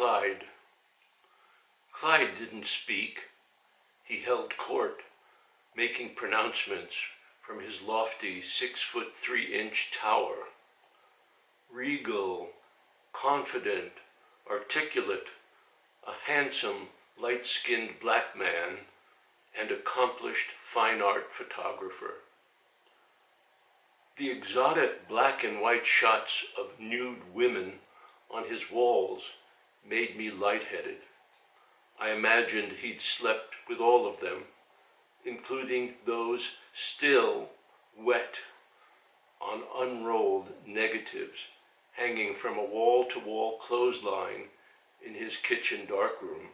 Clyde. Clyde didn't speak. He held court, making pronouncements from his lofty 6'3" tower. Regal, confident, articulate, a handsome, light-skinned black man, and accomplished fine art photographer. The exotic black and white shots of nude women on his walls made me lightheaded. I imagined he'd slept with all of them, including those still wet on unrolled negatives hanging from a wall-to-wall clothesline in his kitchen darkroom.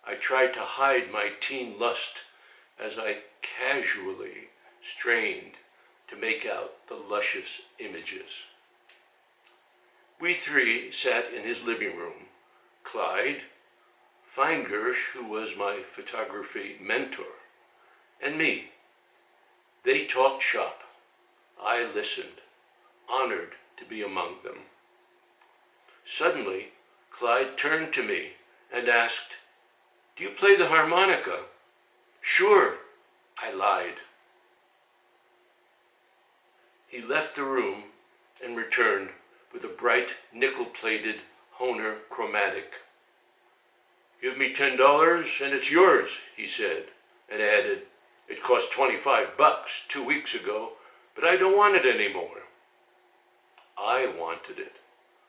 I tried to hide my teen lust as I casually strained to make out the luscious images. We three sat in his living room. Clyde, Feingersh, who was my photography mentor, and me. They talked shop. I listened, honored to be among them. Suddenly, Clyde turned to me and asked, "Do you play the harmonica?" "Sure," I lied. He left the room and returned with a bright nickel-plated Hohner chromatic. "Give me $10 and it's yours," he said, and added, "It cost $25 2 weeks ago, but I don't want it anymore." I wanted it.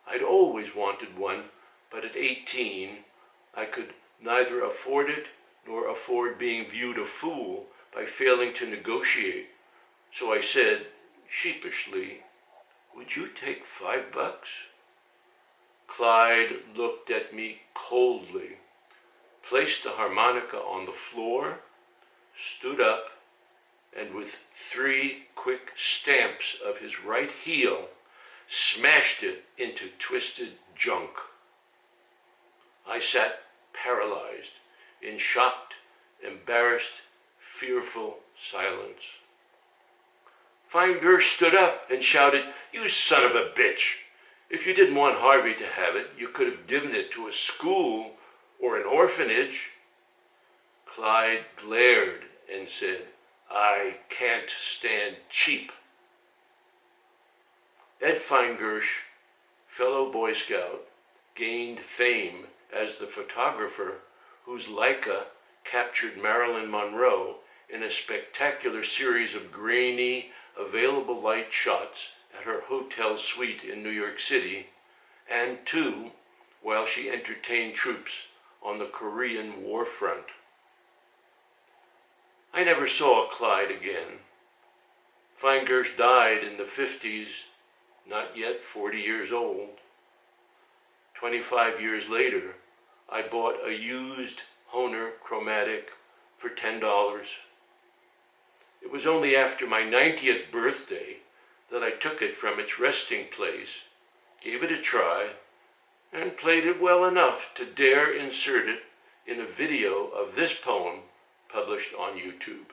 I'd always wanted one, but at 18, I could neither afford it nor afford being viewed a fool by failing to negotiate. So I said, sheepishly, "Would you take $5? Clyde looked at me coldly, placed the harmonica on the floor, stood up, and with 3 quick stamps of his right heel, smashed it into twisted junk. I sat paralyzed in shocked, embarrassed, fearful silence. Feingersh stood up and shouted, "You son of a bitch! If you didn't want Harvey to have it, you could have given it to a school or an orphanage." Clyde glared and said, "I can't stand cheap." Ed Feingersh, fellow Boy Scout, gained fame as the photographer whose Leica captured Marilyn Monroe in a spectacular series of grainy, available light shots at her hotel suite in New York City, and 2 while she entertained troops on the Korean War front. I never saw Clyde again. Feingersh died in the 50s, not yet 40 years old. 25 years later, I bought a used Hohner chromatic for $10. It was only after my 90th birthday that I took it from its resting place, gave it a try, and played it well enough to dare insert it in a video of this poem published on YouTube.